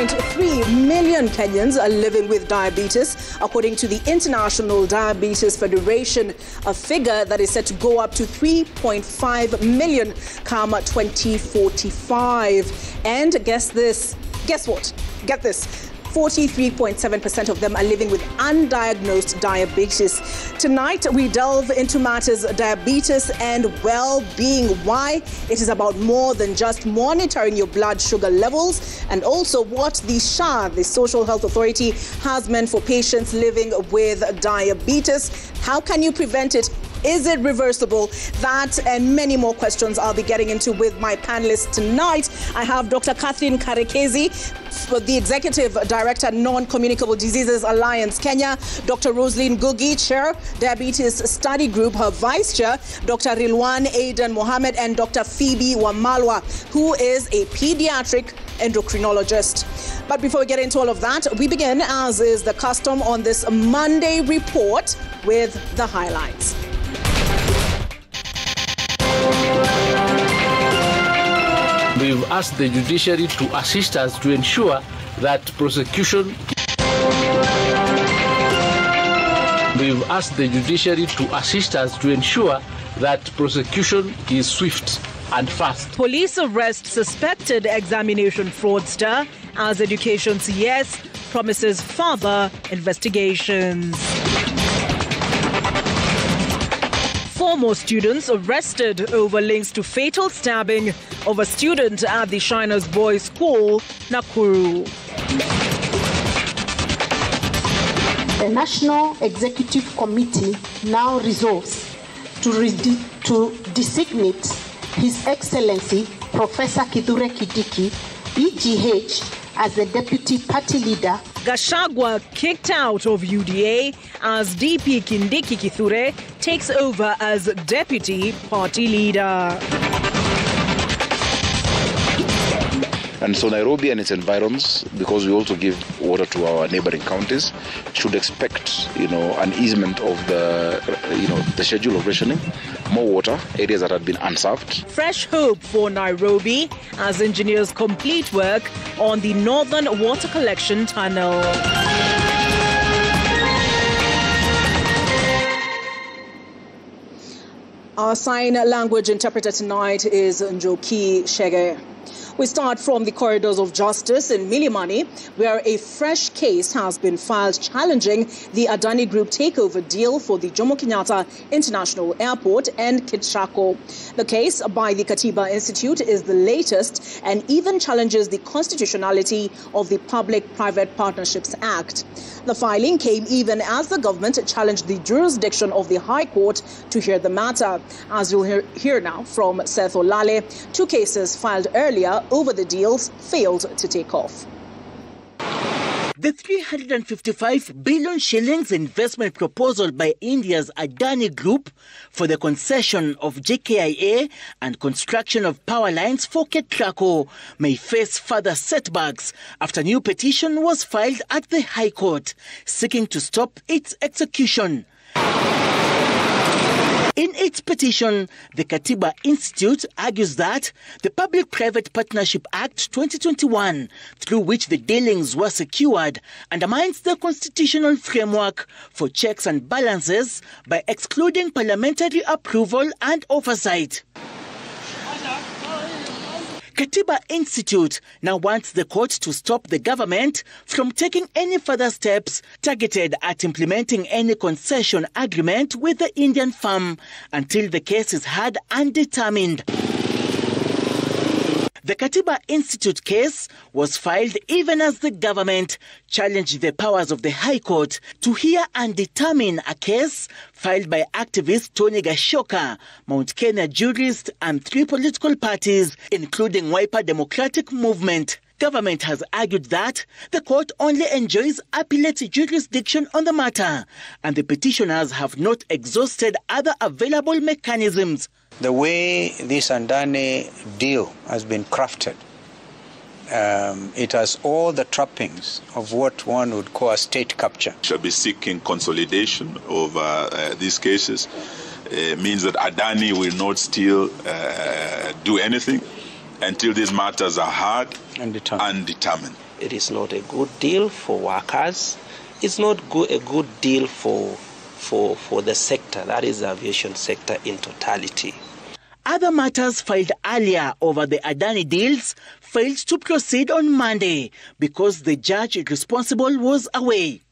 3.3 million Kenyans are living with diabetes, according to the International Diabetes Federation, a figure that is set to go up to 3.5 million come 2045. And guess what? Get this. 43.7% of them are living with undiagnosed diabetes. Tonight, we delve into matters diabetes and well-being, why it is about more than just monitoring your blood sugar levels, and also what the SHA, the Social Health Authority, has meant for patients living with diabetes. How can you prevent it? Is it reversible? That and many more questions I'll be getting into with my panelists tonight. I have Dr. Catherine Karekezi, the Executive Director, Non-Communicable Diseases Alliance Kenya, Dr. Rosaline Gugi, Chair, Diabetes Study Group, her Vice Chair, Dr. Rilwan Aidan Mohammed, and Dr. Phoebe Wamalwa, who is a pediatric endocrinologist. But before we get into all of that, we begin, as is the custom on this Monday report, with the highlights. We've asked the judiciary to assist us to ensure that prosecution. We've asked the judiciary to assist us to ensure that prosecution is swift and fast. Police arrest suspected examination fraudster as Education's yes promises further investigations. 4 more students arrested over links to fatal stabbing of a student at the Shiners Boys School, Nakuru. The National Executive Committee now resolves to designate His Excellency Professor Kithure Kindiki, EGH, as the Deputy Party Leader. Gachagua kicked out of UDA as DP Kindiki Kithure takes over as Deputy Party Leader. And so Nairobi and its environs, because we also give water to our neighboring counties, should expect, an easement of the schedule of rationing, more water, areas that had been unserved. Fresh hope for Nairobi as engineers complete work on the Northern Water Collection Tunnel. Our sign language interpreter tonight is Njoki Shege. We start from the corridors of justice in Milimani, where a fresh case has been filed challenging the Adani Group takeover deal for the Jomo Kenyatta International Airport and Kitshako. The case by the Katiba Institute is the latest and even challenges the constitutionality of the Public-Private Partnerships Act. The filing came even as the government challenged the jurisdiction of the High Court to hear the matter. As you'll hear now from Seth Olale, 2 cases filed earlier over the deals failed to take off. The 355 billion shillings investment proposal by India's Adani Group for the concession of JKIA and construction of power lines for Ketrako may face further setbacks after a new petition was filed at the High Court seeking to stop its execution. In its petition, the Katiba Institute argues that the Public-Private Partnership Act 2021, through which the dealings were secured, undermines the constitutional framework for checks and balances by excluding parliamentary approval and oversight. Katiba Institute now wants the court to stop the government from taking any further steps targeted at implementing any concession agreement with the Indian firm until the case is heard and determined. The Katiba Institute case was filed even as the government challenged the powers of the High Court to hear and determine a case filed by activist Tony Gashoka, Mount Kenya jurist, and 3 political parties, including Wiper Democratic Movement. Government has argued that the court only enjoys appellate jurisdiction on the matter, and the petitioners have not exhausted other available mechanisms. The way this Adani deal has been crafted, it has all the trappings of what one would call a state capture. Shall be seeking consolidation over these cases. Means that Adani will not still do anything until these matters are heard and determined. It is not a good deal for workers. It's not a good deal for the sector, that is the aviation sector in totality. Other matters filed earlier over the Adani deals failed to proceed on Monday because the judge responsible was away.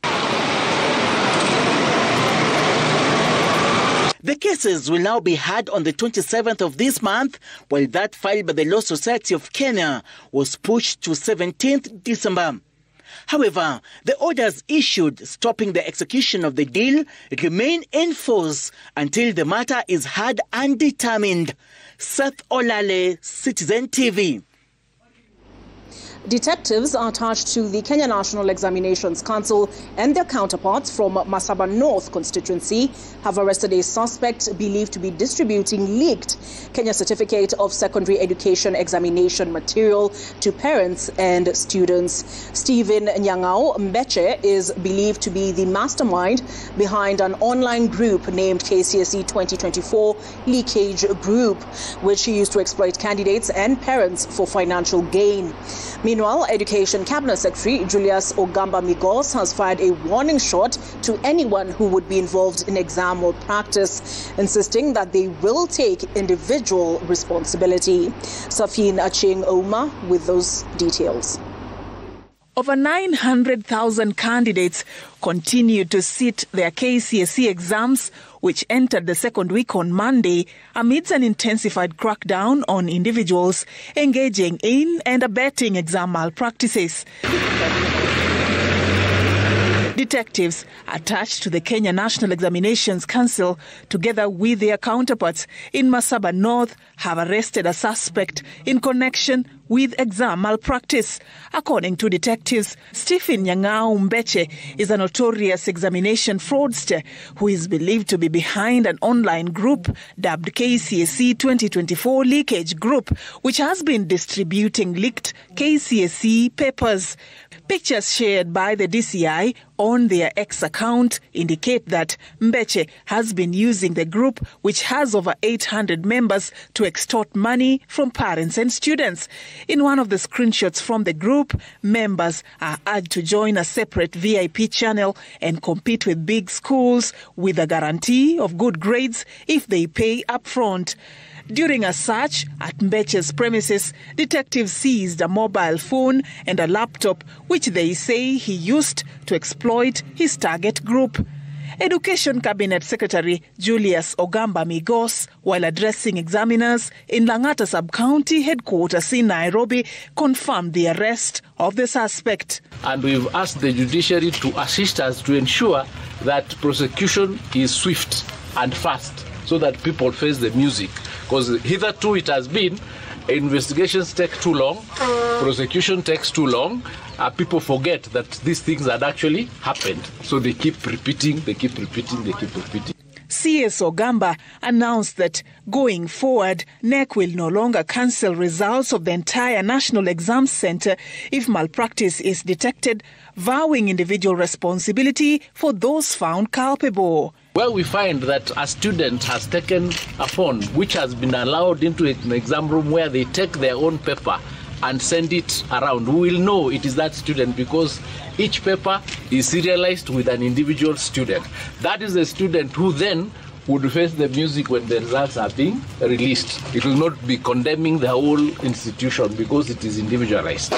The cases will now be heard on the 27th of this month, while that filed by the Law Society of Kenya was pushed to 17th December. However, the orders issued stopping the execution of the deal remain in force until the matter is heard and determined. Seth Olale, Citizen TV. Detectives attached to the Kenya National Examinations Council and their counterparts from Masaba North constituency have arrested a suspect believed to be distributing leaked Kenya Certificate of Secondary Education examination material to parents and students. Stephen Nyangao Mbeche is believed to be the mastermind behind an online group named KCSE 2024 Leakage Group, which he used to exploit candidates and parents for financial gain. Meanwhile, Education Cabinet Secretary Julius Ogamba Migos has fired a warning shot to anyone who would be involved in exam malpractice, insisting that they will take individual responsibility. Safin Acheng Oma with those details. Over 900,000 candidates continue to sit their KCSE exams, which entered the second week on Monday, amidst an intensified crackdown on individuals engaging in and abetting exam malpractices. Detectives attached to the Kenya National Examinations Council, together with their counterparts in Masaba North, have arrested a suspect in connection with exam malpractice. According to detectives, Stephen Nyangao Mbeche is a notorious examination fraudster who is believed to be behind an online group dubbed KCSE 2024 Leakage Group, which has been distributing leaked KCSE papers. Pictures shared by the DCI on their X account indicate that Mbeche has been using the group, which has over 800 members, to extort money from parents and students. In one of the screenshots from the group, members are urged to join a separate VIP channel and compete with big schools with a guarantee of good grades if they pay upfront. During a search at Mbeche's premises, detectives seized a mobile phone and a laptop, which they say he used to exploit his target group. Education Cabinet Secretary Julius Ogamba Migos, while addressing examiners in Lang'ata Sub-County headquarters in Nairobi, confirmed the arrest of the suspect. And we've asked the judiciary to assist us to ensure that prosecution is swift and fast, so that people face the music. Because hitherto it has been, investigations take too long, prosecution takes too long, people forget that these things had actually happened. So they keep repeating, they keep repeating. CS Ogamba announced that going forward, NEC will no longer cancel results of the entire National Exam Centre if malpractice is detected, vowing individual responsibility for those found culpable. Where we find that a student has taken a phone which has been allowed into an exam room where they take their own paper and send it around, we will know it is that student because each paper is serialized with an individual student. That is the student who then would face the music when the results are being released. It will not be condemning the whole institution because it is individualized.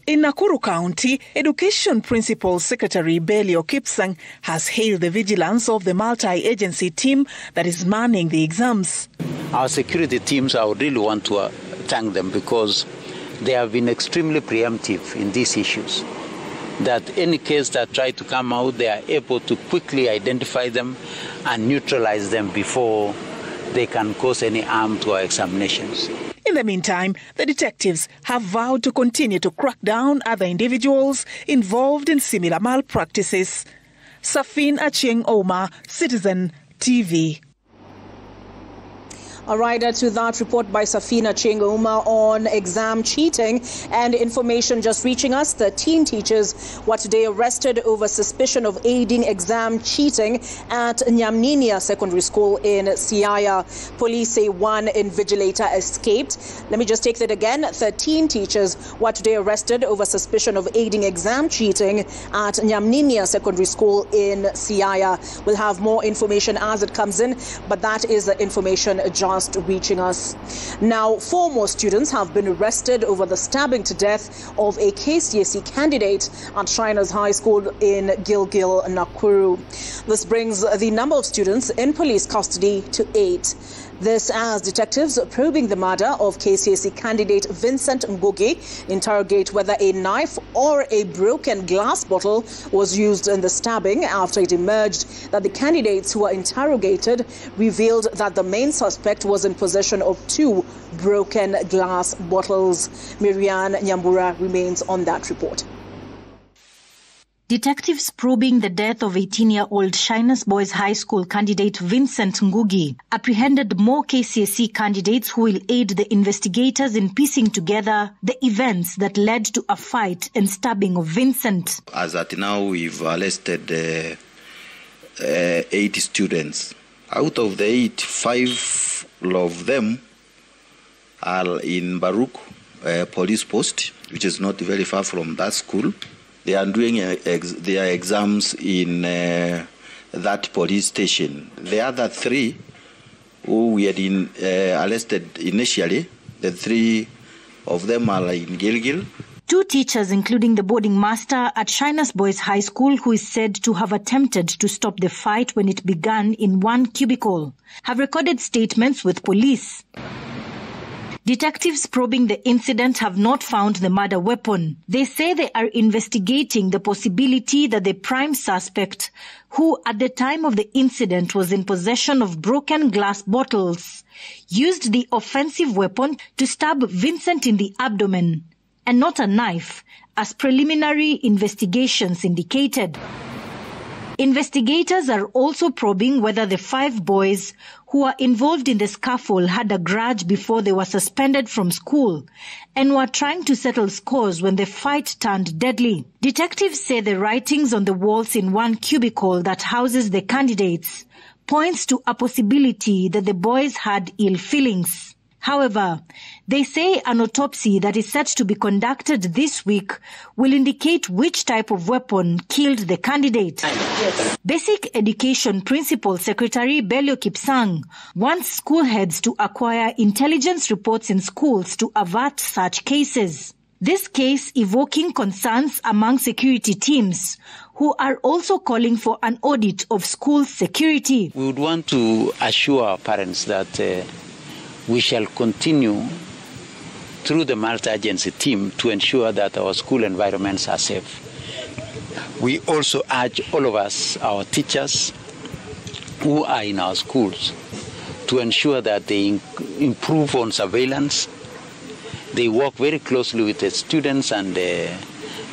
In Nakuru County, Education Principal Secretary Belio Kipsang has hailed the vigilance of the multi-agency team that is manning the exams. Our security teams, I would really want to thank them because they have been extremely preemptive in these issues. That any case that try to come out, they are able to quickly identify them and neutralize them before they can cause any harm to our examinations. In the meantime, the detectives have vowed to continue to crack down other individuals involved in similar malpractices. Safin Acheng Oma, Citizen TV. A rider to that report by Safina Chingauma on exam cheating, and information just reaching us. 13 teachers were today arrested over suspicion of aiding exam cheating at Nyamninia Secondary School in Siaya. Police say one invigilator escaped. Let me just take that again. 13 teachers were today arrested over suspicion of aiding exam cheating at Nyamninia Secondary School in Siaya. We'll have more information as it comes in, but that is the information just reaching us. Now, 4 more students have been arrested over the stabbing to death of a KCSE candidate at Shriners High School in Gilgil, Nakuru. This brings the number of students in police custody to 8. This as detectives probing the murder of KCSE candidate Vincent Ngugi interrogate whether a knife or a broken glass bottle was used in the stabbing, after it emerged that the candidates who were interrogated revealed that the main suspect was in possession of 2 broken glass bottles. Miriam Nyambura remains on that report. Detectives probing the death of 18-year-old Shriners Boys High School candidate Vincent Ngugi apprehended more KCSE candidates who will aid the investigators in piecing together the events that led to a fight and stabbing of Vincent. As at now, we've arrested 8 students. Out of the 8, 5 of them are in Baruch police post, which is not very far from that school. They are doing their exams in that police station. The other 3 who we had arrested initially, the 3 of them are in Gilgil. 2 teachers, including the boarding master at Shriners Boys High School, who is said to have attempted to stop the fight when it began in one cubicle, have recorded statements with police. Detectives probing the incident have not found the murder weapon. They say they are investigating the possibility that the prime suspect, who at the time of the incident was in possession of broken glass bottles, used the offensive weapon to stab Vincent in the abdomen, and not a knife, as preliminary investigations indicated. Investigators are also probing whether the 5 boys who were involved in the scuffle had a grudge before they were suspended from school and were trying to settle scores when the fight turned deadly. Detectives say the writings on the walls in one cubicle that houses the candidates points to a possibility that the boys had ill feelings. However, they say an autopsy that is set to be conducted this week will indicate which type of weapon killed the candidate. Yes. Basic Education Principal Secretary Belio Kipsang wants school heads to acquire intelligence reports in schools to avert such cases. This case evoking concerns among security teams, who are also calling for an audit of school security. We would want to assure our parents that we shall continue through the multi-agency team to ensure that our school environments are safe. We also urge all of us, our teachers who are in our schools, to ensure that they improve on surveillance. They work very closely with the students and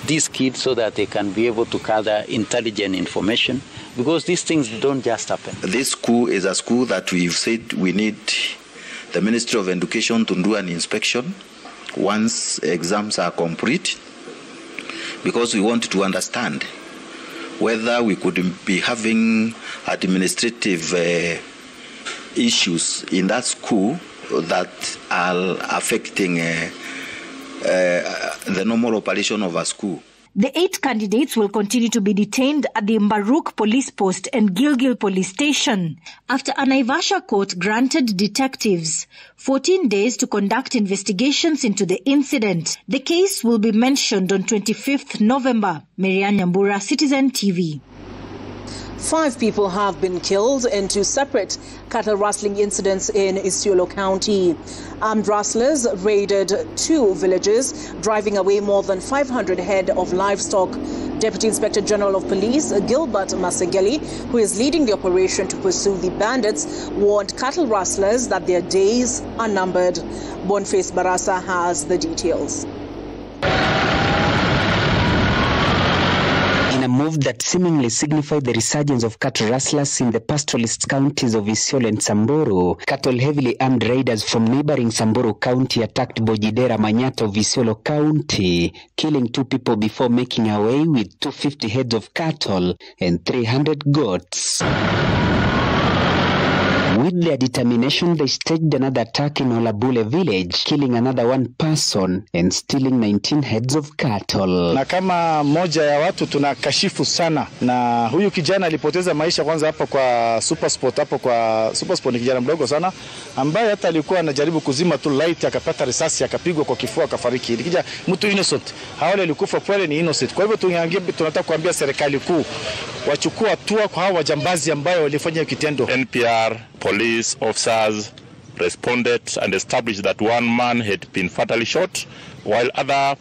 these kids so that they can be able to gather intelligent information, because these things don't just happen. This school is a school that we've said we need the Ministry of Education to do an inspection once exams are complete, because we want to understand whether we could be having administrative issues in that school that are affecting the normal operation of a school. The 8 candidates will continue to be detained at the Mbaruk Police Post and Gilgil Police Station after a Naivasha court granted detectives 14 days to conduct investigations into the incident. The case will be mentioned on 25th November. Miriam Nyambura, Citizen TV. 5 people have been killed in 2 separate cattle rustling incidents in Isiolo County. Armed rustlers raided 2 villages, driving away more than 500 head of livestock. Deputy Inspector General of Police Gilbert Masegeli, who is leading the operation to pursue the bandits, warned cattle rustlers that their days are numbered. Boniface Barasa has the details. In a move that seemingly signified the resurgence of cattle rustlers in the pastoralist counties of Isiolo and Samburu. Cattle heavily armed raiders from neighboring Samburu County attacked Bojidera Manyatta of Isiolo County, killing 2 people before making away with 250 heads of cattle and 300 goats. With their determination, they staged another attack in Olabule village, killing another 1 person and stealing 19 heads of cattle. Na kama moja ya watu tunakashifu sana, na huyu kijana alipoteza maisha kwanza hapa kwa Supersport. Hapo kwa Supersport ni kijana mdogo sana ambaye hata alikuwa anajaribu kuzima tu light, akapata risasi, akapigwa kwa kifua, akafariki. Nikija mtu innocent, hawale alikufa kweli ni innocent. Kwa hivyo tunataka kuambia serikali kuu wachukua hatua kwa hao wajambazi ambao walifanya kitendo. NPR police officers responded and established that 1 man had been fatally shot, while other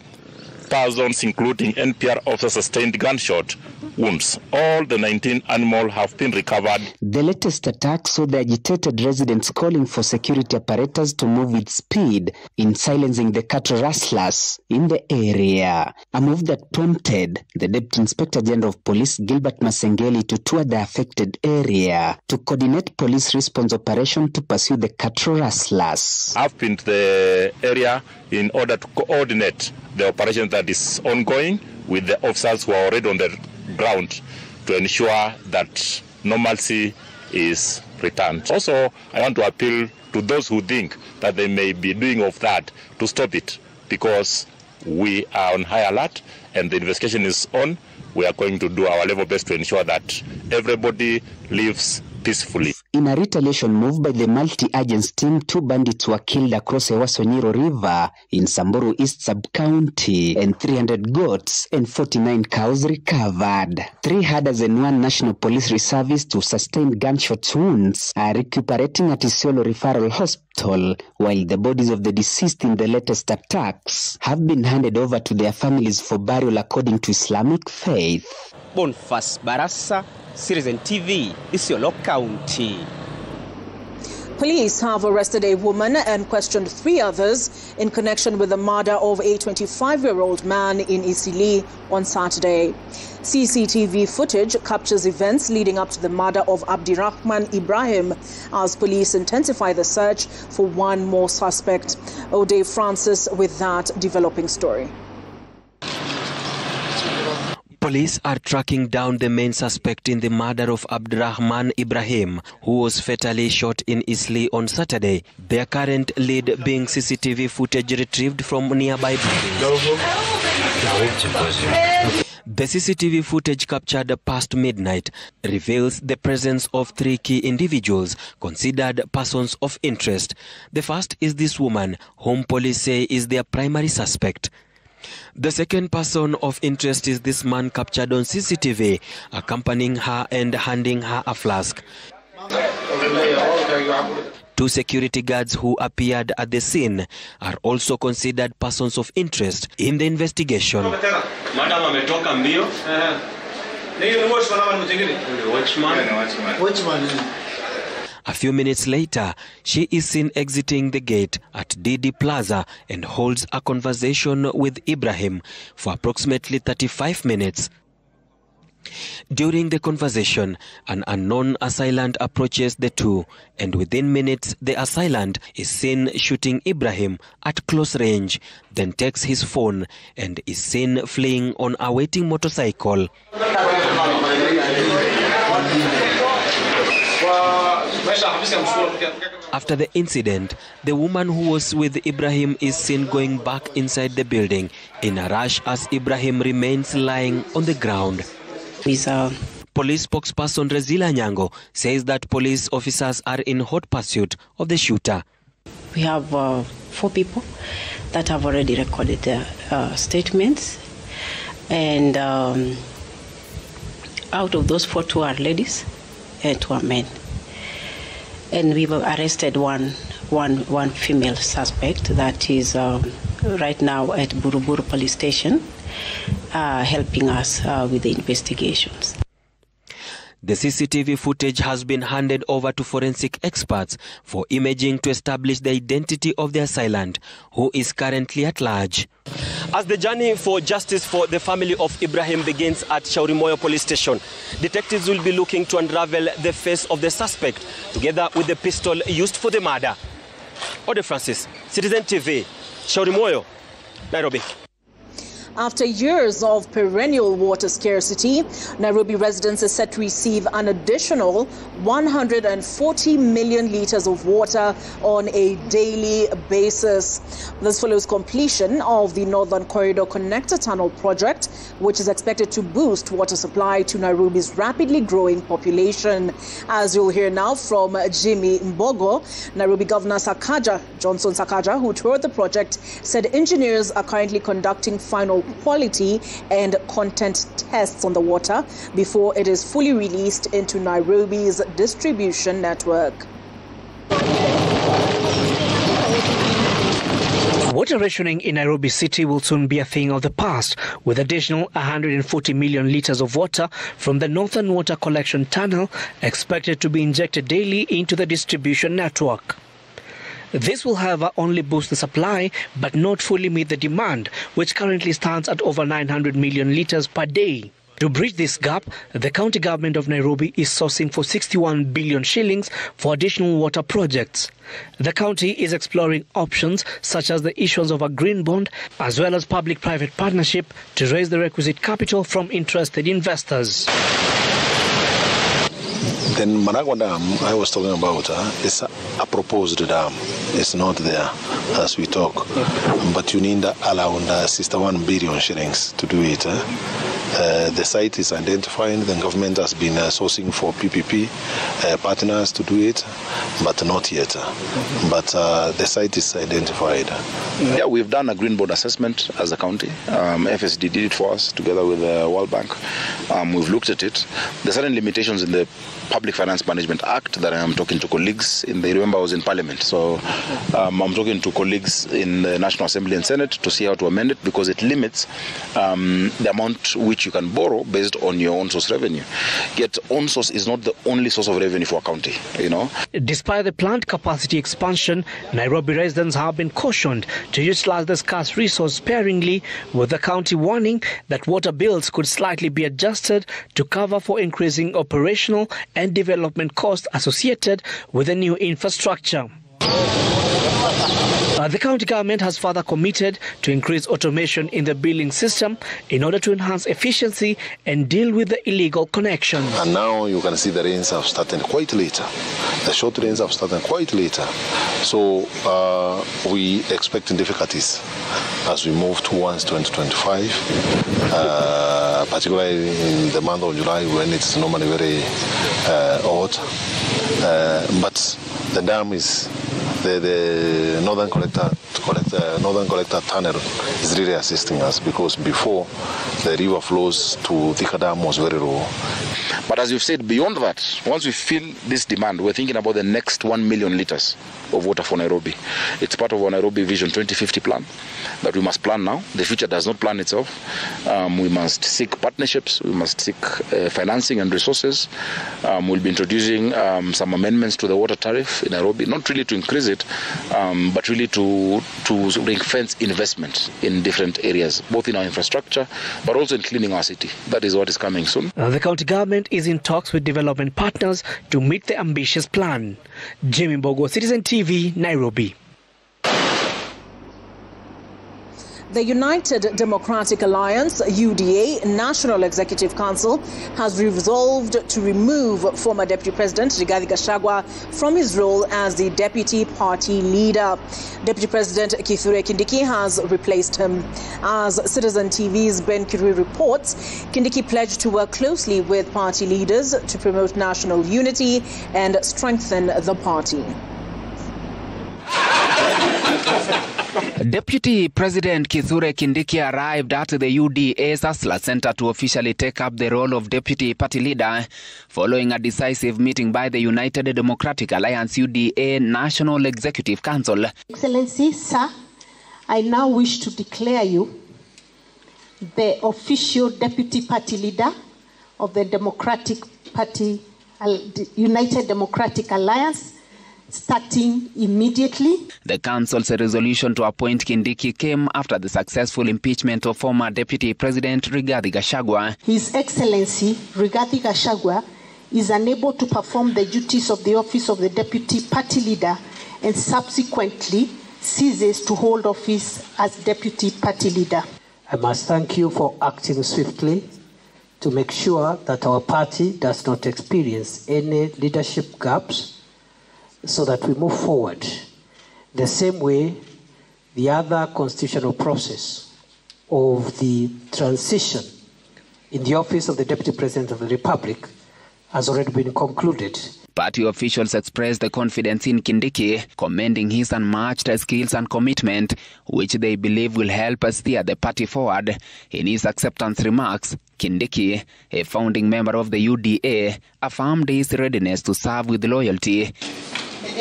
persons, including NPR officers, sustained gunshot wounds. All the 19 animals have been recovered. The latest attack saw the agitated residents calling for security apparatus to move with speed in silencing the cattle rustlers in the area. A move that prompted the Deputy Inspector General of Police, Gilbert Masengeli, to tour the affected area to coordinate police response operation to pursue the cattle rustlers. I've been to the area in order to coordinate the operation that is ongoing with the officers who are already on the ground to ensure that normalcy is returned. Also, I want to appeal to those who think that they may be doing of that to stop it, because we are on high alert and the investigation is on. We are going to do our level best to ensure that everybody lives peacefully. In a retaliation move by the multi-agents team, 2 bandits were killed across Ewasonyiro River in Samburu East Sub-County and 300 goats and 49 cows recovered. 3 herders and 1 National Police Reservist who sustained gunshot wounds are recuperating at Isiolo Referral Hospital, while the bodies of the deceased in the latest attacks have been handed over to their families for burial according to Islamic faith. Bonfas Barasa, Citizen TV, Isiolo County. Police have arrested a woman and questioned 3 others in connection with the murder of a 25-year-old man in Isiolo on Saturday. CCTV footage captures events leading up to the murder of Abdirahman Ibrahim as police intensify the search for 1 more suspect. O'Day Francis with that developing story. Police are tracking down the main suspect in the murder of Abdirahman Ibrahim, who was fatally shot in Isiolo on Saturday. Their current lead being CCTV footage retrieved from nearby buildings. The CCTV footage captured past midnight reveals the presence of 3 key individuals considered persons of interest. The first is this woman, whom police say is their primary suspect. The second person of interest is this man captured on CCTV, accompanying her and handing her a flask. 2 security guards who appeared at the scene are also considered persons of interest in the investigation. A few minutes later, she is seen exiting the gate at Didi Plaza and holds a conversation with Ibrahim for approximately 35 minutes. During the conversation, an unknown assailant approaches the 2, and within minutes, the assailant is seen shooting Ibrahim at close range, then takes his phone and is seen fleeing on a waiting motorcycle. After the incident, the woman who was with Ibrahim is seen going back inside the building in a rush as Ibrahim remains lying on the ground. Police spokesperson Rezila Nyango says that police officers are in hot pursuit of the shooter. We have 4 people that have already recorded their statements, and out of those 4, 2 are ladies and 2 are men. And we've arrested one female suspect that is right now at Buruburu police station, helping us with the investigations. The CCTV footage has been handed over to forensic experts for imaging to establish the identity of the assailant, who is currently at large. As the journey for justice for the family of Ibrahim begins at Shauri Moyo Police Station, detectives will be looking to unravel the face of the suspect, together with the pistol used for the murder. Ode Francis, Citizen TV, Shauri Moyo, Nairobi. After years of perennial water scarcity, Nairobi residents are set to receive an additional 140 million litres of water on a daily basis. This follows completion of the Northern Corridor Connector Tunnel project, which is expected to boost water supply to Nairobi's rapidly growing population. As you'll hear now from Jimmy Mbogo, Nairobi Governor Johnson Sakaja, who toured the project, said engineers are currently conducting final quality and content tests on the water before it is fully released into Nairobi's distribution network. Water rationing in Nairobi City will soon be a thing of the past, with additional 140 million litres of water from the Northern Water Collection Tunnel expected to be injected daily into the distribution network. This will, however, only boost the supply but not fully meet the demand, which currently stands at over 900 million litres per day. To bridge this gap, the county government of Nairobi is sourcing for 61 billion shillings for additional water projects. The county is exploring options such as the issuance of a green bond as well as public-private partnership to raise the requisite capital from interested investors. Then Managua Dam, I was talking about, is a proposed dam. It's not there as we talk. But you need around 61 billion shillings to do it. The site is identified. The government has been sourcing for PPP partners to do it, but not yet. But the site is identified. Yeah, we've done a green bond assessment as a county. FSD did it for us together with the World Bank. We've looked at it. There's certain limitations in the Public Finance Management Act that I'm talking to colleagues in the, remember I was in Parliament, so I'm talking to colleagues in the National Assembly and Senate to see how to amend it, because it limits the amount which you can borrow based on your own source revenue. Yet own source is not the only source of revenue for a county, you know. Despite the plant capacity expansion, Nairobi residents have been cautioned to utilize the scarce resource sparingly, with the county warning that water bills could slightly be adjusted to cover for increasing operational and development costs associated with the new infrastructure. The county government has further committed to increase automation in the billing system in order to enhance efficiency and deal with the illegal connection. And now you can see the rains have started quite later. The short rains have started quite later. So we expect difficulties as we move towards 2025, particularly in the month of July when it's normally very hot. But the dam is the Northern Collector Tunnel is really assisting us, because before the river flows to Thika Dam was very low. But as you've said, beyond that, once we fill this demand, we're thinking about the next 1 million litres of water for Nairobi. It's part of our Nairobi Vision 2050 plan that we must plan now. The future does not plan itself. We must seek partnerships. We must seek financing and resources. We'll be introducing some amendments to the water tariff in Nairobi, not really to increase it, but really to ring-fence investment in different areas, both in our infrastructure, but also in cleaning our city. That is what is coming soon. The county government is in talks with development partners to meet the ambitious plan. Jimmy Mbogo, Citizen TV, Nairobi. The United Democratic Alliance, UDA, National Executive Council, has resolved to remove former Deputy President Rigathi Gachagua from his role as the Deputy Party Leader. Deputy President Kithure Kindiki has replaced him. As Citizen TV's Ben Kirui reports, Kindiki pledged to work closely with party leaders to promote national unity and strengthen the party. Deputy President Kithure Kindiki arrived at the UDAs Hustler Center to officially take up the role of Deputy Party Leader following a decisive meeting by the United Democratic Alliance UDA National Executive Council. Excellency, sir, I now wish to declare you the official Deputy Party Leader of the Democratic Party, United Democratic Alliance, starting immediately. The council's resolution to appoint Kindiki came after the successful impeachment of former Deputy President Rigathi Gachagua. His Excellency Rigathi Gachagua is unable to perform the duties of the office of the Deputy Party Leader and subsequently ceases to hold office as Deputy Party Leader. I must thank you for acting swiftly to make sure that our party does not experience any leadership gaps, so that we move forward the same way the other constitutional process of the transition in the office of the Deputy President of the Republic has already been concluded. Party officials expressed the confidence in Kindiki, commending his unmatched skills and commitment, which they believe will help steer the party forward. In his acceptance remarks, Kindiki, a founding member of the UDA, affirmed his readiness to serve with loyalty.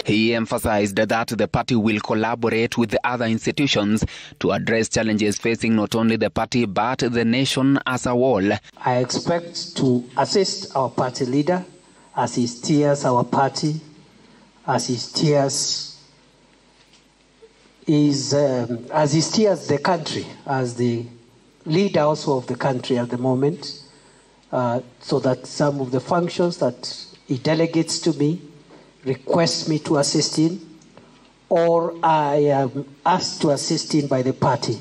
He emphasized that the party will collaborate with the other institutions to address challenges facing not only the party but the nation as a whole. I expect to assist our party leader as he steers our party, as he steers the country, as the leader also of the country at the moment, so that some of the functions that he delegates to me, requests me to assist in, or I am asked to assist in by the party,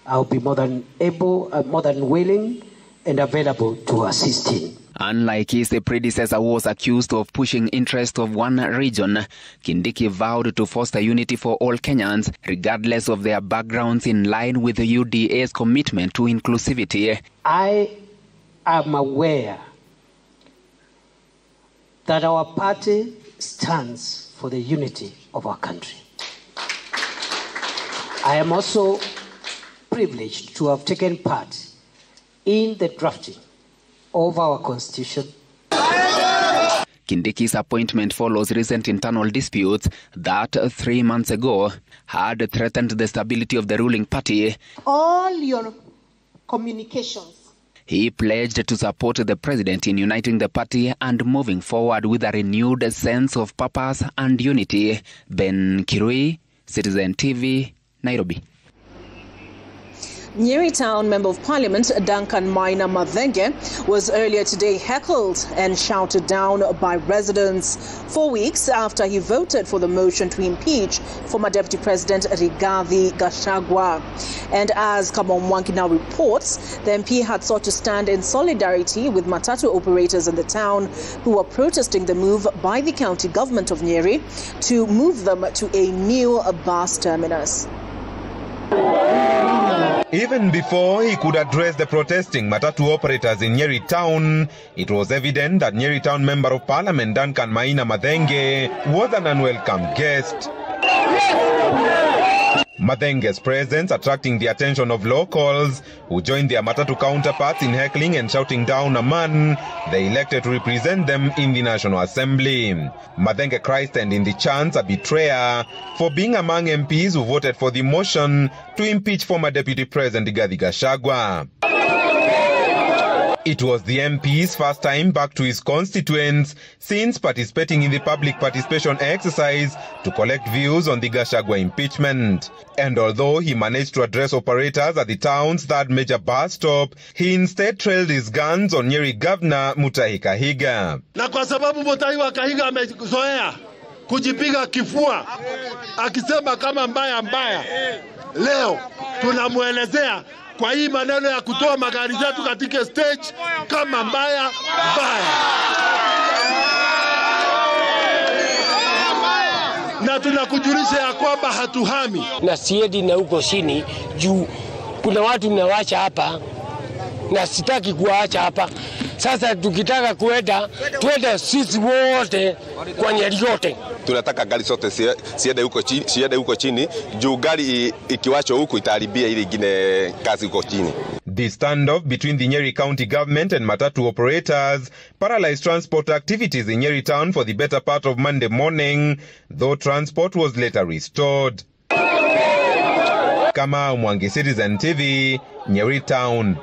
I'll be more than willing and available to assist in. Unlike his predecessor who was accused of pushing interests of one region, Kindiki vowed to foster unity for all Kenyans, regardless of their backgrounds, in line with the UDA's commitment to inclusivity. I am aware that our party stands for the unity of our country. I am also privileged to have taken part in the drafting of our constitution. Kindiki's appointment follows recent internal disputes that 3 months ago had threatened the stability of the ruling party. All your communications. He pledged to support the president in uniting the party and moving forward with a renewed sense of purpose and unity. Ben Kirui, Citizen TV, Nairobi. Nyeri Town Member of Parliament Duncan Maina Mathenge was earlier today heckled and shouted down by residents 4 weeks after he voted for the motion to impeach former Deputy President Rigathi Gachagua. And as Kamon Mwangi now reports, the MP had sought to stand in solidarity with matatu operators in the town who were protesting the move by the county government of Nyeri to move them to a new bus terminus. Even before he could address the protesting matatu operators in Nyeri Town, it was evident that Nyeri Town Member of Parliament Duncan Maina Mathenge was an unwelcome guest. Mathenge's presence attracting the attention of locals who joined their matatu counterparts in heckling and shouting down a man they elected to represent them in the National Assembly. Mathenge christened in the chants a betrayer for being among MPs who voted for the motion to impeach former Deputy President Rigathi Gachagua. It was the MP's first time back to his constituents since participating in the public participation exercise to collect views on the Gachagua impeachment. And although he managed to address operators at the town's third major bus stop, he instead trailed his guns on Nyeri Governor Mutahi Kahiga. Na kwa sababu Mutahi wa Kahiga amezoea kujipiga kifua akisema kama mbaya, leo tunamuelezea kwa hii maneno ya kutoa magari zetu katika stage kama mbaya. Na tunakujulisha ya kwamba hatuhami. Na siedi na huko chini juu kuna watu mnawacha hapa na sitaki kuwaacha hapa. Sasa tukitaka twende sisi wote kwa Nyeri yote. Tunataka gari zote siende huko chini juu gari ikiwacho huko itaharibia ile ingine kazi huko chini. The standoff between the Nyeri County government and matatu operators paralyzed transport activities in Nyeri Town for the better part of Monday morning, though transport was later restored. Kama Mwangi, Citizen TV, Nyeri Town.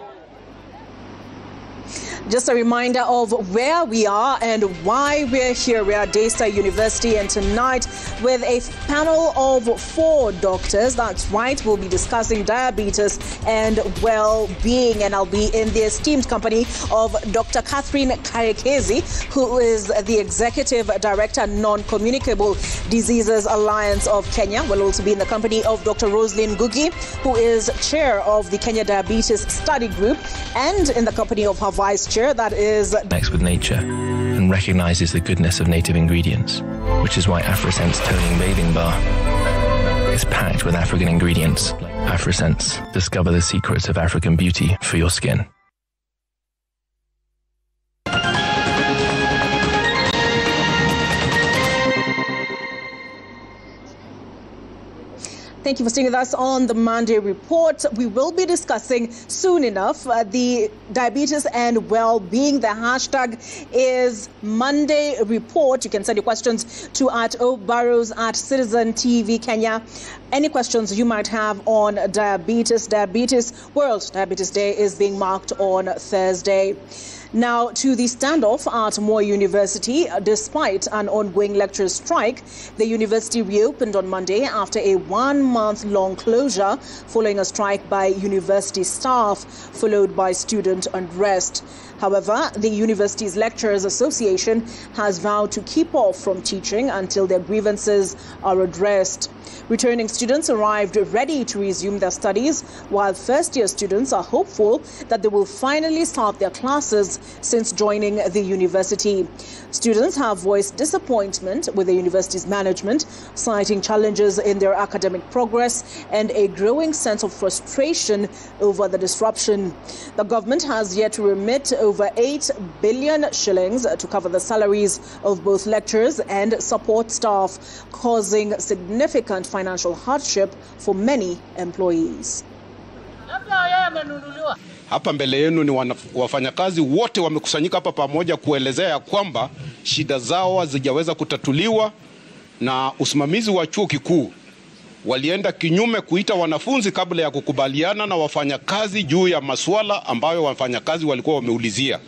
Just a reminder of where we are and why we're here. We are at Daya University, and tonight with a panel of 4 doctors. That's right, we'll be discussing diabetes and well-being, and I'll be in the esteemed company of Dr. Catherine Karekezi, who is the Executive Director, Non-Communicable Diseases Alliance of Kenya. We'll also be in the company of Dr. Roslyn Ngugi, who is Chair of the Kenya Diabetes Study Group, and in the company of her Vice Chair, that is connects with nature and recognizes the goodness of native ingredients, which is why AfriSense Toning Bathing Bar is packed with African ingredients. AfriSense, discover the secrets of African beauty for your skin. Thank you for staying with us on the Monday Report. We will be discussing soon enough the diabetes and well-being. The hashtag is Monday Report. You can send your questions to @obarrows @Citizen TV Kenya. Any questions you might have on diabetes. World Diabetes Day is being marked on Thursday. Now to the standoff at Moi University. Despite an ongoing lecturer strike, the university reopened on Monday after a 1-month-long closure following a strike by university staff, followed by student unrest. However, the university's Lecturers Association has vowed to keep off from teaching until their grievances are addressed. Returning students arrived ready to resume their studies, while first-year students are hopeful that they will finally start their classes since joining the university. Students have voiced disappointment with the university's management, citing challenges in their academic progress and a growing sense of frustration over the disruption. The government has yet to remit over 8 billion shillings to cover the salaries of both lecturers and support staff, causing significant financial hardship for many employees. Hapa mbele yenu ni wafanyakazi wote wamekusanyika hapa pamoja kuelezea kwamba shida zao hazijaweza kutatuliwa na usimamizi wa chuo kikuu. Walienda kinyume kuita wanafunzi kabla ya kukubaliana na wafanyakazi juu ya masuala ambayo wafanyakazi walikuwa wameulizia.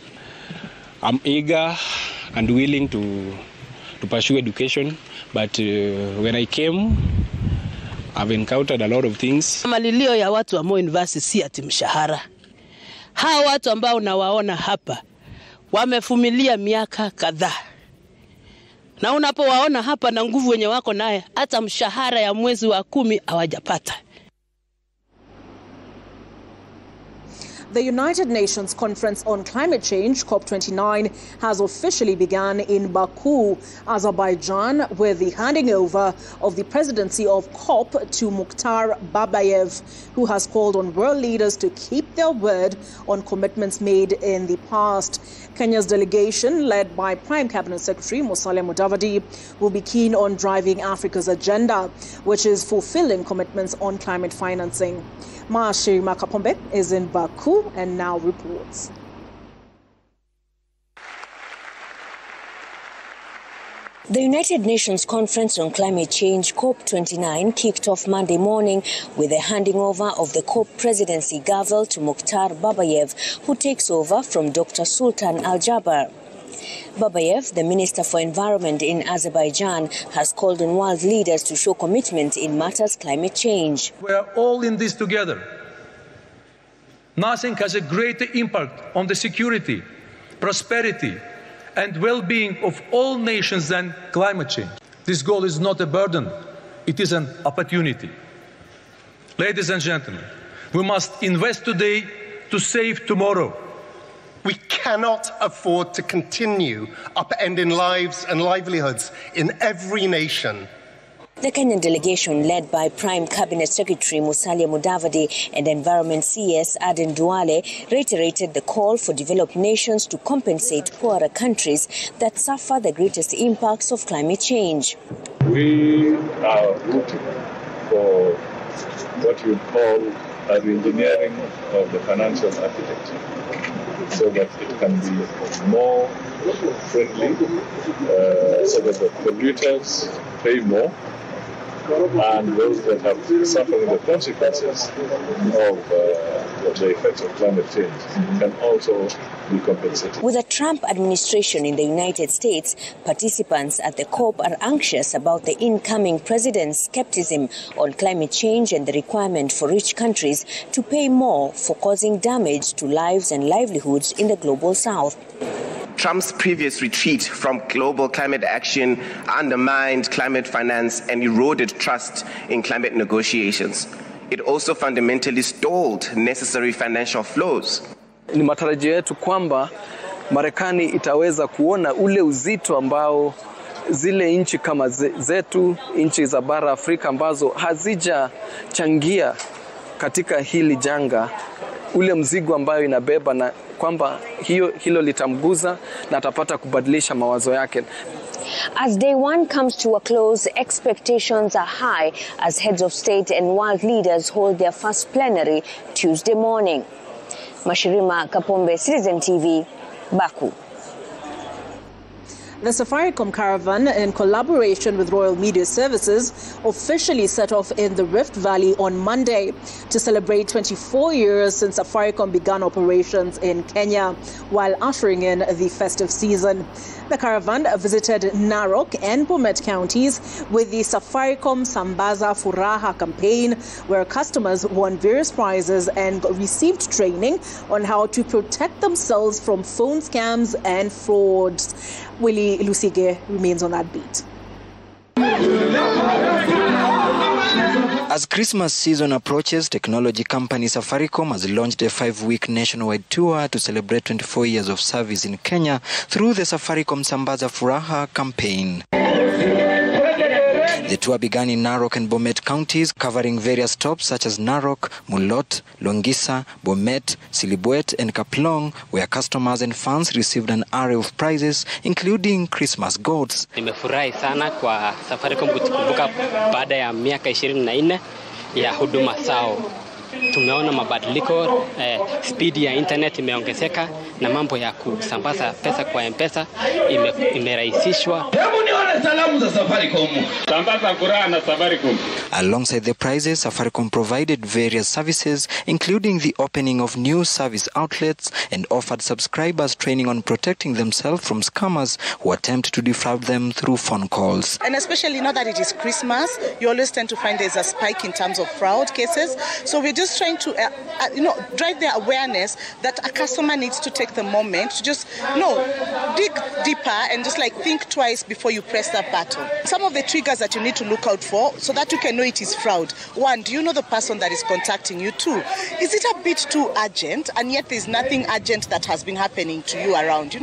I'm eager and willing to pursue education, but when I came, I've encountered a lot of things. Malilio ya watu wa Moi University si ati mshahara. Hawa watu ambao nawaona hapa wamefumilia miaka kadhaa. Na unapowaona hapa na nguvu wenye wako naye, hata mshahara ya mwezi wa 10 hawajapata. The United Nations Conference on Climate Change, COP29, has officially begun in Baku, Azerbaijan, with the handing over of the presidency of COP to Mukhtar Babayev, who has called on world leaders to keep their word on commitments made in the past. Kenya's delegation, led by Prime Cabinet Secretary Musalia Mudavadi, will be keen on driving Africa's agenda, which is fulfilling commitments on climate financing. Maashiri Makapombe is in Baku and now reports. The United Nations Conference on Climate Change, COP29, kicked off Monday morning with the handing over of the COP presidency gavel to Mukhtar Babayev, who takes over from Dr. Sultan Al-Jaber. Babayev, the Minister for Environment in Azerbaijan, has called on world leaders to show commitment in matters climate change. We are all in this together. Nothing has a greater impact on the security, prosperity, and well-being of all nations than climate change. This goal is not a burden, it is an opportunity. Ladies and gentlemen, we must invest today to save tomorrow. We cannot afford to continue upending lives and livelihoods in every nation. The Kenyan delegation, led by Prime Cabinet Secretary Musalia Mudavadi and Environment CS Aden Duale, reiterated the call for developed nations to compensate poorer countries that suffer the greatest impacts of climate change. We are looking for what you call as engineering of the financial architecture, so that it can be more friendly, so that the polluters pay more and those that have suffered the consequences of the effects of climate change can also be compensated. With the Trump administration in the United States, participants at the COP are anxious about the incoming president's skepticism on climate change and the requirement for rich countries to pay more for causing damage to lives and livelihoods in the global south. Trump's previous retreat from global climate action undermined climate finance and eroded trust in climate negotiations. It also fundamentally stalled necessary financial flows. Ni matarajio yetu kwamba Marekani itaweza kuona ule uzito ambao zile nchi kama zetu, nchi za bara Afrika ambazo hazijachangia katika hili janga, ule mzigo ambayo inabeba, na kwamba hilo litamguza na atapata kubadilisha mawazo yake. As day one comes to a close, expectations are high as heads of state and world leaders hold their first plenary Tuesday morning. Mashirima Kapombe, Citizen TV, Baku. The Safaricom caravan, in collaboration with Royal Media Services, officially set off in the Rift Valley on Monday to celebrate 24 years since Safaricom began operations in Kenya while ushering in the festive season. The caravan visited Narok and Bomet counties with the Safaricom Sambaza Furaha campaign, where customers won various prizes and received training on how to protect themselves from phone scams and frauds. Willie Lusige remains on that beat. As Christmas season approaches, technology company Safaricom has launched a 5-week nationwide tour to celebrate 24 years of service in Kenya through the Safaricom Sambaza Furaha campaign. The tour began in Narok and Bomet counties, covering various stops such as Narok, Mulot, Longisa, Bomet, Silibwet and Kaplong, where customers and fans received an array of prizes, including Christmas goats. Nimefurahi sana kwa Safaricom kutukumbuka baada ya miaka 24 ya huduma zao. Tumeona mabadiliko, speed ya internet imeongezeka na mambo ya kusambaza pesa kwa M-Pesa imerahisishwa. Alongside the prizes, Safaricom provided various services, including the opening of new service outlets, and offered subscribers training on protecting themselves from scammers who attempt to defraud them through phone calls. And especially now that it is Christmas, you always tend to find there's a spike in terms of fraud cases. So we're just trying to drive their awareness that a customer needs to take the moment to just dig deeper and just think twice before you press that button. Some of the triggers that you need to look out for so that you can know it is fraud. 1, do you know the person that is contacting you? 2, is it a bit too urgent and yet there's nothing urgent that has been happening to you around?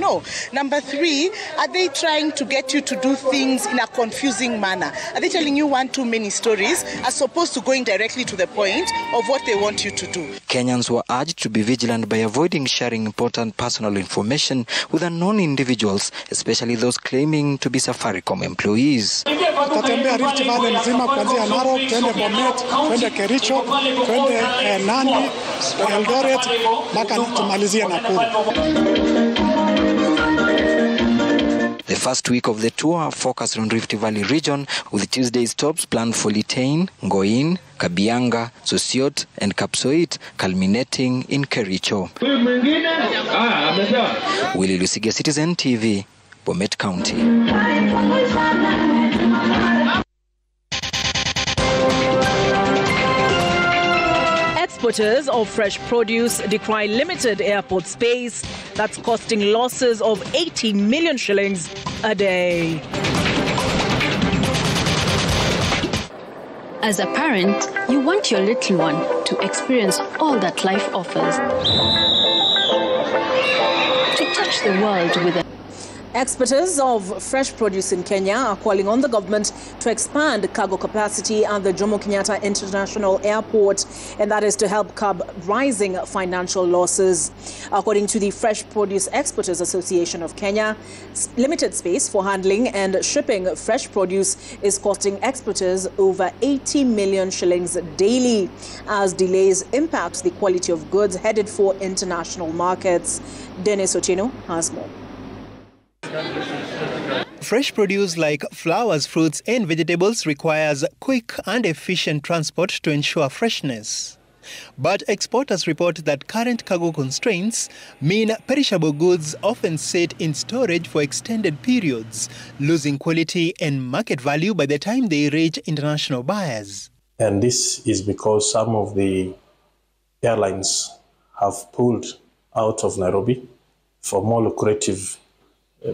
Number 3, are they trying to get you to do things in a confusing manner? Are they telling you one too many stories as opposed to going directly to the point of what they want you to do? Kenyans were urged to be vigilant by avoiding sharing important personal information with unknown individuals, especially those claiming to be Safaricom employees. Tutatembea Rift Valley nzima kuanzia Narok, twende Bomet, twende Kericho, twende Nandi, Eldoret, mpaka tumalizie Nakuru. The first week of the tour focused on Rift Valley region, with Tuesday stops planned for Litein, Ngoin, Kabianga, Sosiot and Kapsoit, culminating in Kericho. Willie Lusige, Citizen TV, Bomet County. Exporters of fresh produce decry limited airport space that's costing losses of 18 million shillings a day. As a parent, you want your little one to experience all that life offers. To touch the world with a Exporters of fresh produce in Kenya are calling on the government to expand cargo capacity at the Jomo Kenyatta International Airport, and that is to help curb rising financial losses. According to the Fresh Produce Exporters Association of Kenya, limited space for handling and shipping fresh produce is costing exporters over 80 million shillings daily, as delays impact the quality of goods headed for international markets. Dennis Otieno has more. Fresh produce like flowers, fruits and vegetables requires quick and efficient transport to ensure freshness. But exporters report that current cargo constraints mean perishable goods often sit in storage for extended periods, losing quality and market value by the time they reach international buyers. And this is because some of the airlines have pulled out of Nairobi for more lucrative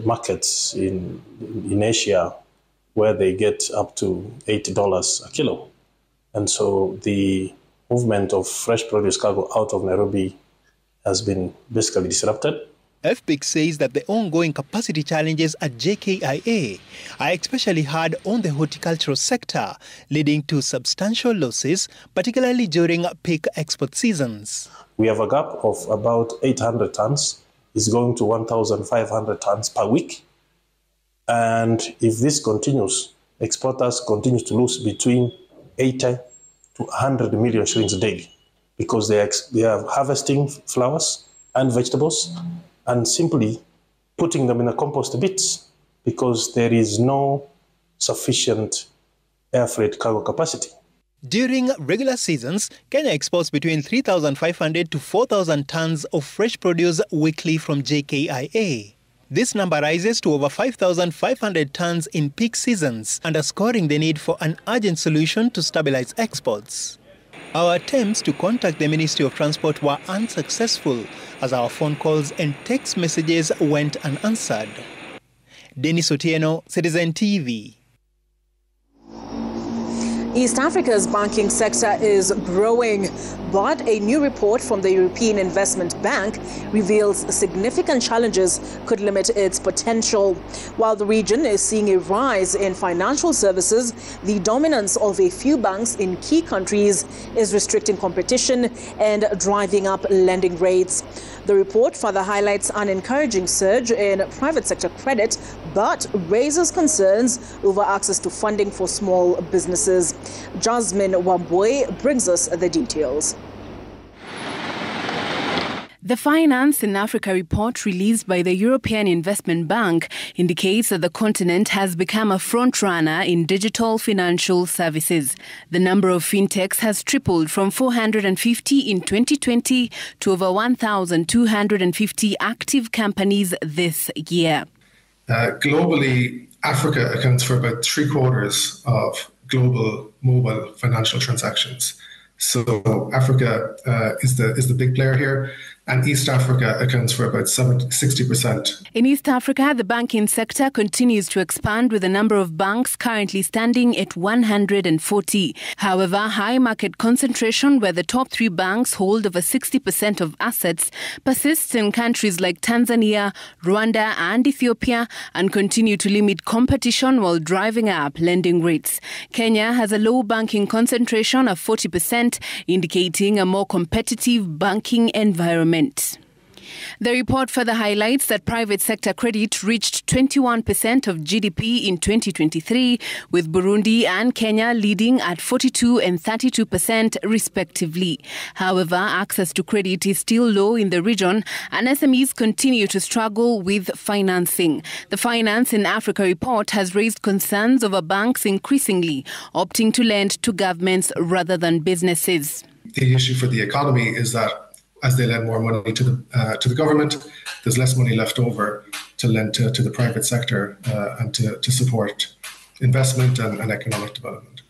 markets in Asia, where they get up to $80 a kilo. And so the movement of fresh produce cargo out of Nairobi has been basically disrupted. FPIC says that the ongoing capacity challenges at JKIA are especially hard on the horticultural sector, leading to substantial losses, particularly during peak export seasons. We have a gap of about 800 tons. It's going to 1,500 tons per week. And if this continues, exporters continue to lose between 80 to 100 million shillings daily, because they are harvesting flowers and vegetables and simply putting them in a compost bits because there is no sufficient air freight cargo capacity. During regular seasons, Kenya exports between 3,500 to 4,000 tons of fresh produce weekly from JKIA. This number rises to over 5,500 tons in peak seasons, underscoring the need for an urgent solution to stabilize exports. Our attempts to contact the Ministry of Transport were unsuccessful, as our phone calls and text messages went unanswered. Dennis Otieno, Citizen TV. East Africa's banking sector is growing, but a new report from the European Investment Bank reveals significant challenges could limit its potential. While the region is seeing a rise in financial services, the dominance of a few banks in key countries is restricting competition and driving up lending rates. The report further highlights an encouraging surge in private sector credit, but raises concerns over access to funding for small businesses. Jasmine Wambui brings us the details. The Finance in Africa report released by the European Investment Bank indicates that the continent has become a frontrunner in digital financial services. The number of fintechs has tripled from 450 in 2020 to over 1,250 active companies this year. Globally, Africa accounts for about 3/4 of global mobile financial transactions. So Africa is the big player here, and East Africa accounts for about 60%. In East Africa, the banking sector continues to expand, with the number of banks currently standing at 140. However, high market concentration, where the top 3 banks hold over 60% of assets, persists in countries like Tanzania, Rwanda and Ethiopia, and continue to limit competition while driving up lending rates. Kenya has a low banking concentration of 40%, indicating a more competitive banking environment. The report further highlights that private sector credit reached 21% of GDP in 2023, with Burundi and Kenya leading at 42% and 32% respectively. However, access to credit is still low in the region, and SMEs continue to struggle with financing. The Finance in Africa report has raised concerns over banks increasingly opting to lend to governments rather than businesses. The issue for the economy is that as they lend more money to the government, there's less money left over to lend to the private sector and to support investment and economic development.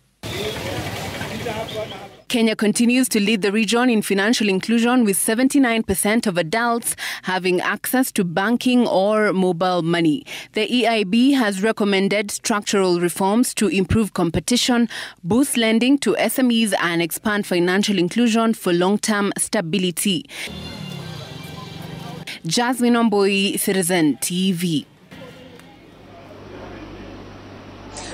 Kenya continues to lead the region in financial inclusion, with 79% of adults having access to banking or mobile money. The EIB has recommended structural reforms to improve competition, boost lending to SMEs and expand financial inclusion for long-term stability. Jasmine Wambui, Citizen TV.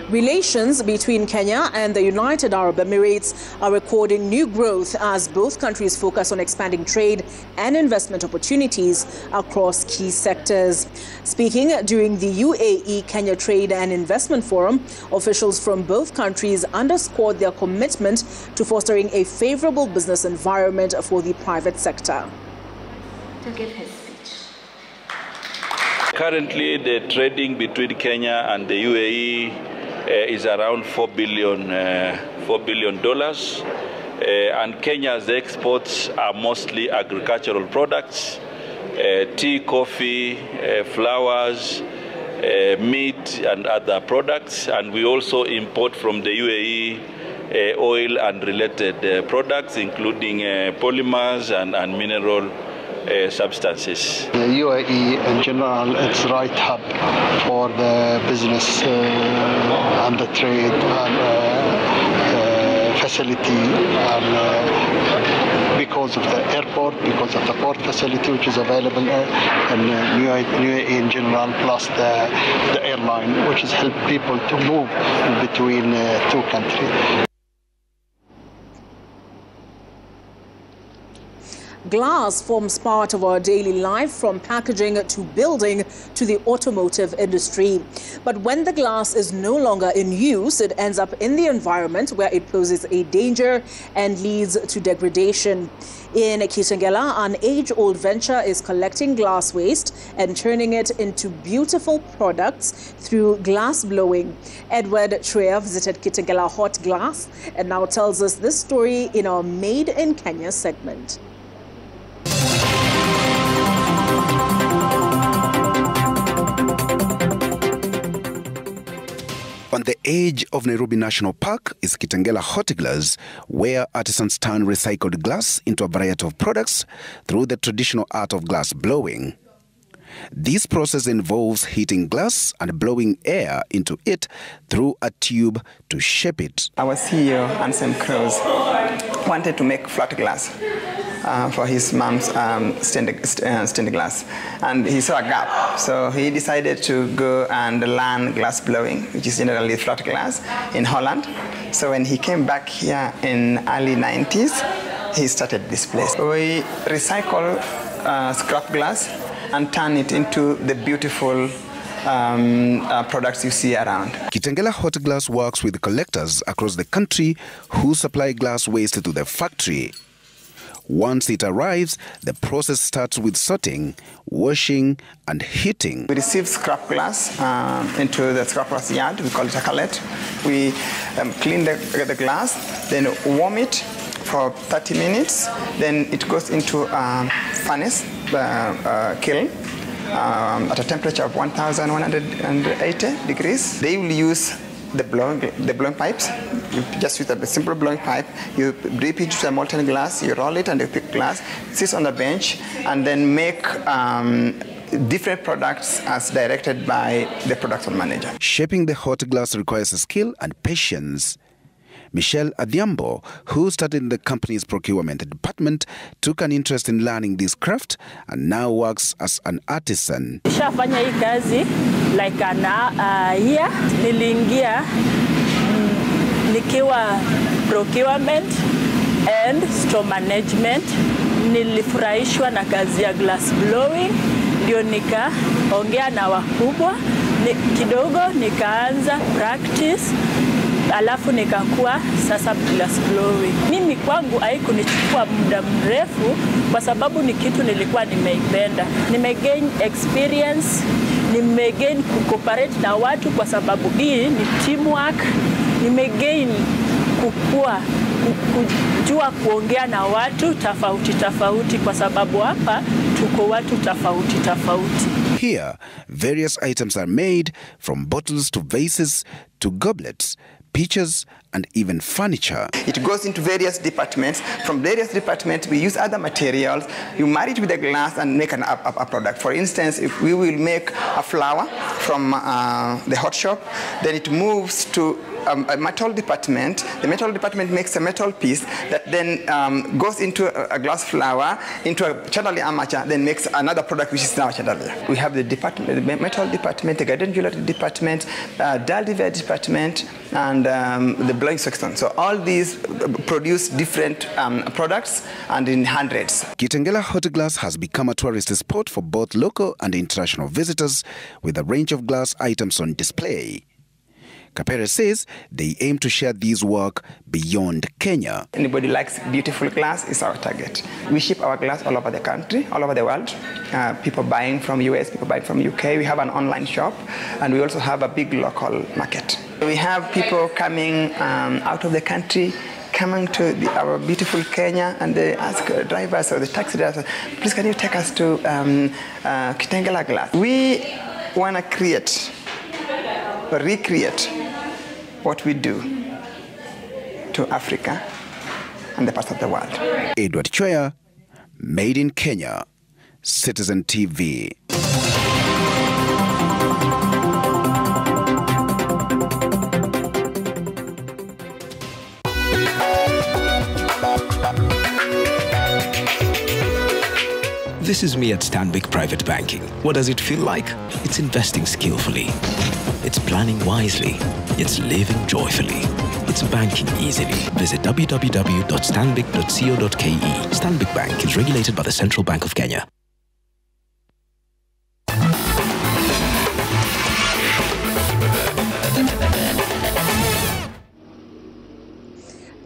Relations between Kenya and the United Arab Emirates are recording new growth as both countries focus on expanding trade and investment opportunities across key sectors. Speaking during the UAE Kenya Trade and Investment Forum, officials from both countries underscored their commitment to fostering a favorable business environment for the private sector. To give his speech. Currently, the trading between Kenya and the UAE is around $4 billion. And Kenya's exports are mostly agricultural products, tea, coffee, flowers, meat and other products. And we also import from the UAE oil and related products, including polymers and mineral substances. The UAE in general, it's the right hub for the business and the trade and facility, and because of the airport, because of the port facility which is available in UAE in general, plus the airline, which has helped people to move between two countries. Glass forms part of our daily life, from packaging to building to the automotive industry. But when the glass is no longer in use, it ends up in the environment where it poses a danger and leads to degradation. In Kitengela, an age-old venture is collecting glass waste and turning it into beautiful products through glass blowing. Edward Treya visited Kitengela Hot Glass and now tells us this story in our Made in Kenya segment. On the edge of Nairobi National Park is Kitengela Hot Glass, where artisans turn recycled glass into a variety of products through the traditional art of glass blowing. This process involves heating glass and blowing air into it through a tube to shape it. Our CEO, Anselm Cruz, wanted to make flat glass for his mom's stained glass, and he saw a gap, so he decided to go and learn glass blowing, which is generally flat glass, in Holland. So when he came back here in early 90s, he started this place. We recycle scrap glass and turn it into the beautiful products you see around. Kitengela Hot Glass works with collectors across the country who supply glass waste to the factory. Once it arrives, the process starts with sorting, washing and heating. We receive scrap glass into the scrap glass yard. We call it a cullet. We clean the glass, then warm it for 30 minutes. Then it goes into a furnace, kiln, at a temperature of 1,180 degrees. They will use the blowing pipes. Just with a simple blowing pipe, you dip into the molten glass, you roll it, and you pick glass, sits on the bench, and then make different products as directed by the production manager. Shaping the hot glass requires skill and patience. Michelle Adhiambo, who started in the company's procurement department, took an interest in learning this craft and now works as an artisan. Nishafanya hii kazi like a year. Niliingia nikiwa procurement and store management. Nilifurahishwa na kazi ya glass blowing, ndio nikaongea na wakubwa kidogo, nikaanza practice. Alafu nikakuwa sasa glass blowing. Mimi kwangu haikunichukua muda mrefu kwa sababu ni kitu nilikuwa nimeipenda. Nimegain experience, nimegain cooperate na watu kwa sababu hii ni teamwork. Nimegain kujua kuongea na watu tofauti kwa sababu hapa tuko watu tofauti. Here, various items are made, from bottles to vases to goblets, pitchers and even furniture. It goes into various departments. From various departments, we use other materials. You marry it with the glass and make a product. For instance, if we will make a flower from the hot shop, then it moves to a metal department. The metal department makes a metal piece that then goes into a glass flower, into a chandelier armature, then makes another product which is now a chandelier. We have the department, the metal department, the garden jewelry department, dial diver department, and the blowing section. So all these produce different products and in hundreds. Kitengela Hot Glass has become a tourist spot for both local and international visitors, with a range of glass items on display. Kapere says they aim to share this work beyond Kenya. Anybody likes beautiful glass is our target. We ship our glass all over the country, all over the world. People buying from US, people buying from UK. We have an online shop, and we also have a big local market. We have people coming out of the country, coming to our beautiful Kenya, and they ask drivers or the taxi drivers, please can you take us to Kitengela glass? We want to create or recreate what we do to Africa and the parts of the world. Edward Chwea, Made in Kenya, Citizen TV. This is me at Stanbic Private Banking. What does it feel like? It's investing skillfully. It's planning wisely. It's living joyfully. It's banking easily. Visit www.stanbic.co.ke. Stanbic Bank is regulated by the Central Bank of Kenya.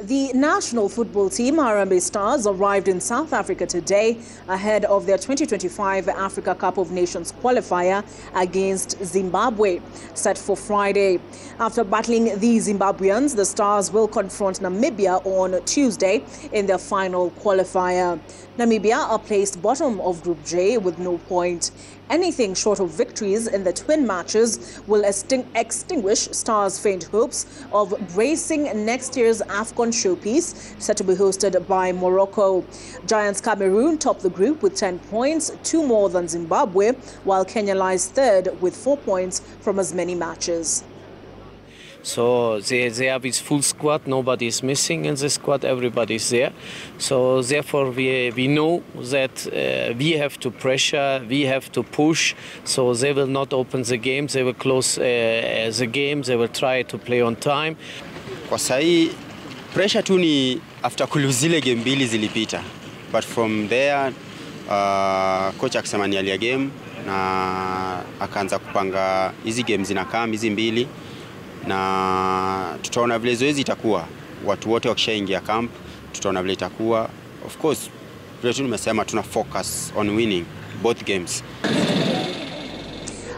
The national football team, Harambee Stars, arrived in South Africa today ahead of their 2025 Africa Cup of Nations qualifier against Zimbabwe, set for Friday. After battling the Zimbabweans, the Stars will confront Namibia on Tuesday in their final qualifier. Namibia are placed bottom of Group J with no point. Anything short of victories in the twin matches will extinguish Stars' faint hopes of gracing next year's AFCON showpiece, set to be hosted by Morocco. Giants Cameroon top the group with 10 points, 2 more than Zimbabwe, while Kenya lies third with 4 points from as many matches. So they have his full squad, nobody is missing in the squad, everybody is there. So therefore we know that we have to pressure, we have to push, so they will not open the game, they will close the game, they will try to play on time. Kwa sahi, pressure tu ni after kuluzile game mbili zilipita. But from there, coach akisema ni alia game, na akaanza kupanga hizi games zinakaa hizi mbili. Na tutaona vile zoezi itakuwa, watu wote wakishaingia camp, tutaona vile itakuwa. Of course, vile tu nimesema tuna focus on winning both games.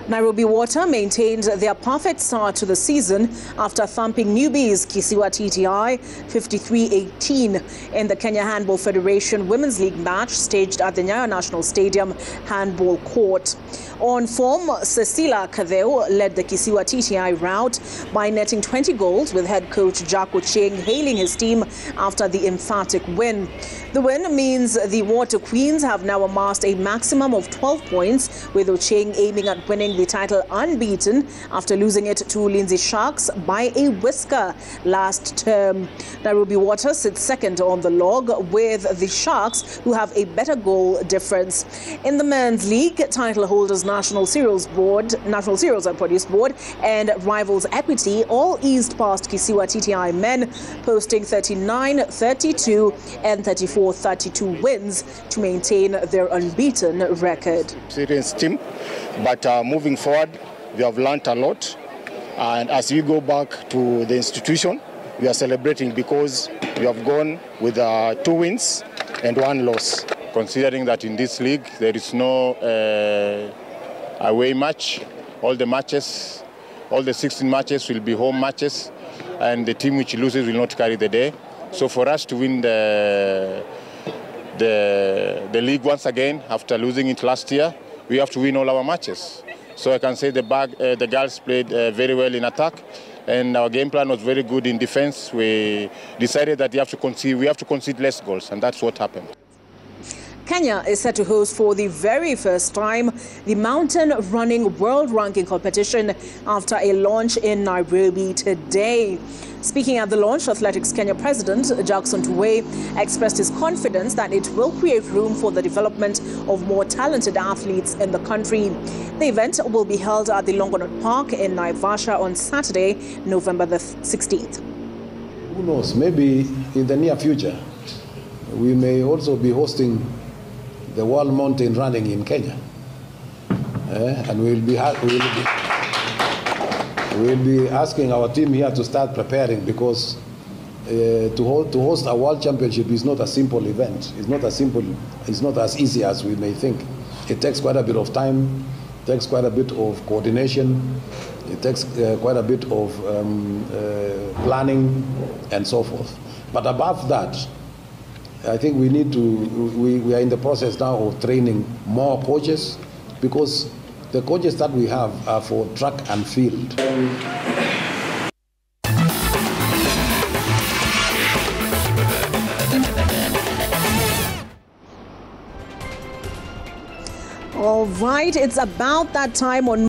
Nairobi Water maintained their perfect start to the season after thumping newbies Kisiwa TTI 53-18 in the Kenya Handball Federation Women's League match staged at the Nyayo National Stadium Handball Court. On form, Cecilia Kadeo led the Kisiwa TTI rout by netting 20 goals, with head coach Jack Ocheng hailing his team after the emphatic win. The win means the Water Queens have now amassed a maximum of 12 points, with Ocheng aiming at winning the title unbeaten after losing it to Lindsay Sharks by a whisker last term. Nairobi Water sits second on the log, with the Sharks, who have a better goal difference. In the men's league, title holders National Cereals and Produce Board and Rivals Equity all eased past Kisiwa TTI men, posting 39-32 and 34-32 wins to maintain their unbeaten record. Experienced team, but moving forward, we have learned a lot. And as we go back to the institution, we are celebrating because we have gone with 2 wins and 1 loss. Considering that in this league there is no away match, all the 16 matches will be home matches, and the team which loses will not carry the day. So for us to win the league once again after losing it last year, we have to win all our matches. So I can say the girls played very well in attack, and our game plan was very good in defense. We decided that we have to concede less goals, and that's what happened. Kenya is set to host for the very first time the mountain running world ranking competition after a launch in Nairobi today. Speaking at the launch, Athletics Kenya President Jackson Tuwei expressed his confidence that it will create room for the development of more talented athletes in the country. The event will be held at the Longonot Park in Naivasha on Saturday, November the 16th. Who knows, maybe in the near future, we may also be hosting the World Mountain Running in Kenya. And We'll be asking our team here to start preparing, because to host a world championship is not a simple event. It's not as easy as we may think. It takes quite a bit of time, it takes quite a bit of coordination, it takes quite a bit of planning and so forth. But above that, I think we are in the process now of training more coaches, because the coaches that we have are for track and field. All right, it's about that time on